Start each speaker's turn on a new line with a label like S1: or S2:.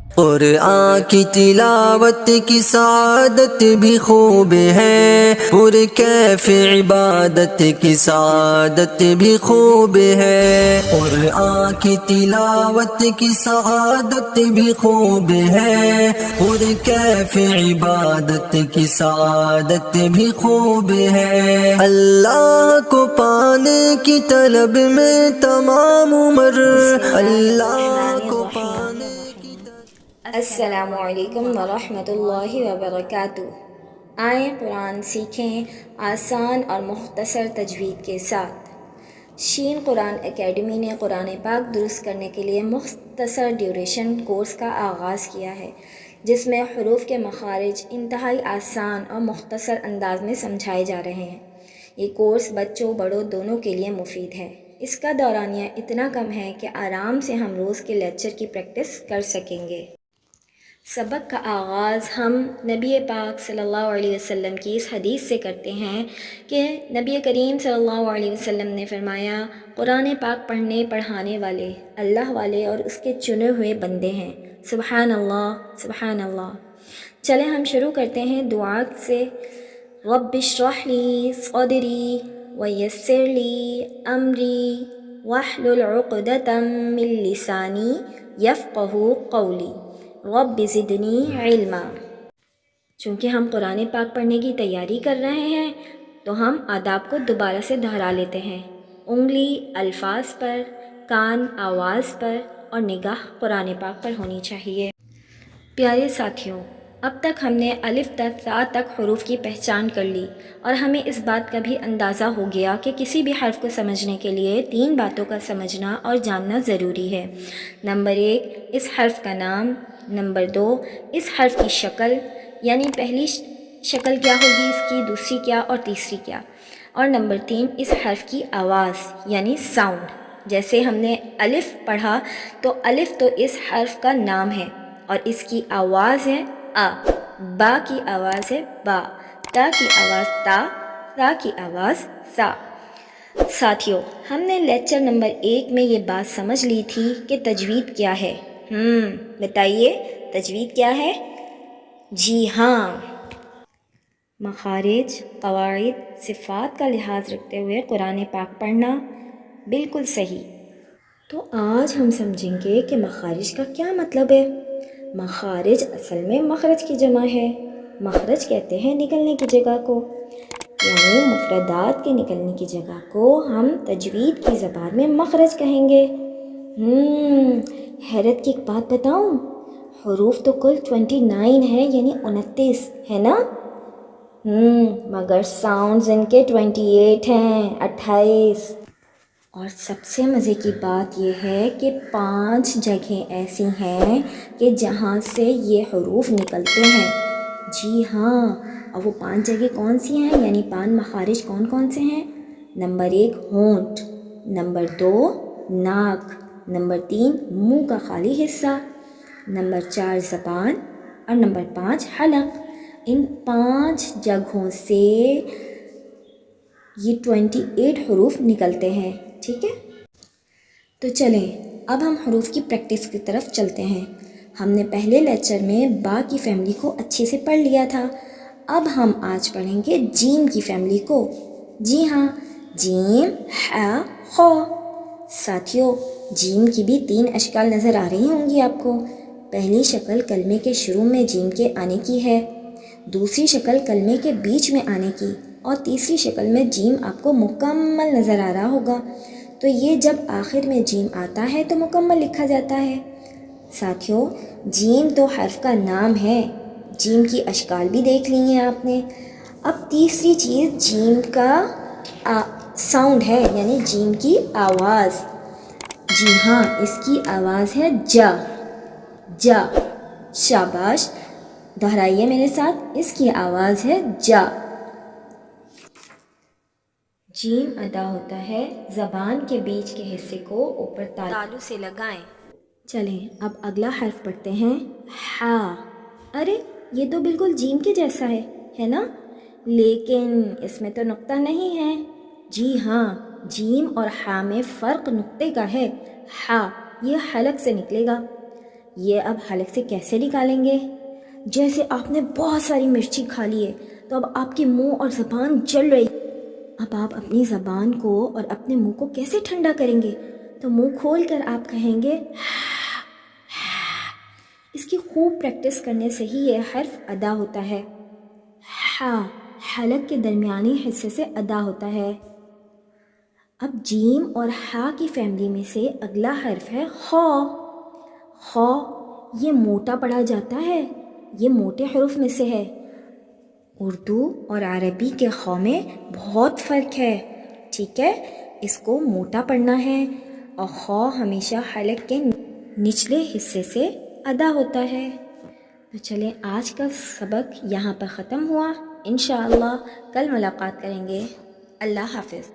S1: قرآن کی تلاوت کی سعادت بھی خوب ہے، پر کیف عبادت کی سعادت بھی خوب ہے۔ قرآن کی تلاوت کی سعادت بھی خوب ہے، پر کیف عبادت کی سعادت بھی خوب ہے۔ اللہ کو پانے کی طلب میں تمام عمر، اللہ کو پانے
S2: السلام علیکم ورحمۃ اللہ وبرکاتہ۔ آئیں قرآن سیکھیں آسان اور مختصر تجوید کے ساتھ۔ شین قرآن اکیڈمی نے قرآن پاک درست کرنے کے لیے مختصر ڈیوریشن کورس کا آغاز کیا ہے، جس میں حروف کے مخارج انتہائی آسان اور مختصر انداز میں سمجھائے جا رہے ہیں۔ یہ کورس بچوں بڑوں دونوں کے لیے مفید ہے۔ اس کا دورانیہ اتنا کم ہے کہ آرام سے ہم روز کے لیکچر کی پریکٹس کر سکیں گے۔ سبق کا آغاز ہم نبی پاک صلی اللہ علیہ وسلم کی اس حدیث سے کرتے ہیں کہ نبی کریم صلی اللہ علیہ وسلم نے فرمایا، قرآن پاک پڑھنے پڑھانے والے اللہ والے اور اس کے چنے ہوئے بندے ہیں۔ سبحان اللہ، سبحان اللہ۔ چلیں ہم شروع کرتے ہیں دعا سے۔ رب اشرح لی صدری ویسر لی امری واحلل عقدۃ من لسانی یفقہوا قولی رب زدنی علما۔ چونکہ ہم قرآن پاک پڑھنے کی تیاری کر رہے ہیں تو ہم آداب کو دوبارہ سے دہرا لیتے ہیں۔ انگلی الفاظ پر، کان آواز پر اور نگاہ قرآن پاک پر ہونی چاہیے۔ پیارے ساتھیوں، اب تک ہم نے الف تک تا تک حروف کی پہچان کر لی اور ہمیں اس بات کا بھی اندازہ ہو گیا کہ کسی بھی حرف کو سمجھنے کے لیے 3 باتوں کا سمجھنا اور جاننا ضروری ہے۔ نمبر 1، اس حرف کا نام۔ نمبر 2، اس حرف کی شکل، یعنی پہلی شکل کیا ہوگی اس کی، دوسری کیا اور تیسری کیا۔ اور نمبر 3، اس حرف کی آواز یعنی ساؤنڈ۔ جیسے ہم نے الف پڑھا تو الف تو اس حرف کا نام ہے اور اس کی آواز ہے آ، با کی آواز ہے با، تا کی آواز تا، سا کی آواز سا۔ ساتھیوں، ہم نے لیکچر نمبر 1 میں یہ بات سمجھ لی تھی کہ تجوید کیا ہے۔ بتائیے تجوید کیا ہے؟ جی ہاں، مخارج، قواعد، صفات کا لحاظ رکھتے ہوئے قرآن پاک پڑھنا۔ بالکل صحیح۔ تو آج ہم سمجھیں گے کہ مخارج کا کیا مطلب ہے۔ مخارج اصل میں مخرج کی جمع ہے۔ مخرج کہتے ہیں نکلنے کی جگہ کو، یعنی مفردات کے نکلنے کی جگہ کو ہم تجوید کی زبان میں مخرج کہیں گے۔ حیرت کی ایک بات بتاؤں، حروف تو کل 29 ہے، یعنی 29 ہے نا، مگر ساؤنڈز ان کے 28 ہیں، 28۔ اور سب سے مزے کی بات یہ ہے کہ 5 جگہیں ایسی ہیں کہ جہاں سے یہ حروف نکلتے ہیں۔ جی ہاں، اور وہ 5 جگہ کون سی ہیں، یعنی 5 مخارج کون کون سے ہیں؟ نمبر 1 ہونٹ، نمبر 2 ناک، نمبر 3 منہ کا خالی حصہ، نمبر 4 زبان اور نمبر 5 حلق۔ ان 5 جگہوں سے یہ 28 حروف نکلتے ہیں، ٹھیک ہے؟ تو چلیں اب ہم حروف کی پریکٹس کی طرف چلتے ہیں۔ ہم نے پہلے لیکچر میں با کی فیملی کو اچھے سے پڑھ لیا تھا، اب ہم آج پڑھیں گے جیم کی فیملی کو۔ جی ہاں، جیم، ح، خ۔ ساتھیوں، جیم کی بھی 3 اشکال نظر آ رہی ہوں گی آپ کو۔ پہلی شکل کلمے کے شروع میں جیم کے آنے کی ہے، دوسری شکل کلمے کے بیچ میں آنے کی، اور تیسری شکل میں جیم آپ کو مکمل نظر آ رہا ہوگا۔ تو یہ جب آخر میں جیم آتا ہے تو مکمل لکھا جاتا ہے۔ ساتھیوں، جیم تو حرف کا نام ہے، جیم کی اشکال بھی دیکھ لی ہیں آپ نے۔ اب تیسری چیز جیم کا ساؤنڈ ہے، یعنی جیم کی آواز۔ جی ہاں، اس کی آواز ہے جا، جا۔ شاباش، دہرائیے میرے ساتھ، اس کی آواز ہے جا۔ جیم ادا ہوتا ہے زبان کے بیچ کے حصے کو اوپر تالو سے لگائیں۔ چلیں اب اگلا حرف پڑھتے ہیں، ہا۔ ارے یہ تو بالکل جیم کے جیسا ہے نا، لیکن اس میں تو نقطہ نہیں ہے۔ جی ہاں، جیم اور ہا میں فرق نقطے کا ہے۔ ہا یہ حلق سے نکلے گا، یہ اب حلق سے کیسے نکالیں گے؟ جیسے آپ نے بہت ساری مرچی کھا لی ہے تو اب آپ کے منہ اور زبان جل رہی، اب آپ اپنی زبان کو اور اپنے منہ کو کیسے ٹھنڈا کریں گے؟ تو منہ کھول کر آپ کہیں گے اس کی خوب پریکٹس کرنے سے ہی یہ حرف ادا ہوتا ہے۔ ہا حلق کے درمیانی حصے سے ادا ہوتا ہے۔ اب جیم اور ہا کی فیملی میں سے اگلا حرف ہے خا۔ خا یہ موٹا پڑھا جاتا ہے، یہ موٹے حروف میں سے ہے۔ اردو اور عربی کے خا میں بہت فرق ہے، ٹھیک ہے؟ اس کو موٹا پڑھنا ہے اور خا ہمیشہ حلق کے نچلے حصے سے ادا ہوتا ہے۔ تو چلیں آج کا سبق یہاں پر ختم ہوا، انشاءاللہ کل ملاقات کریں گے۔ اللہ حافظ۔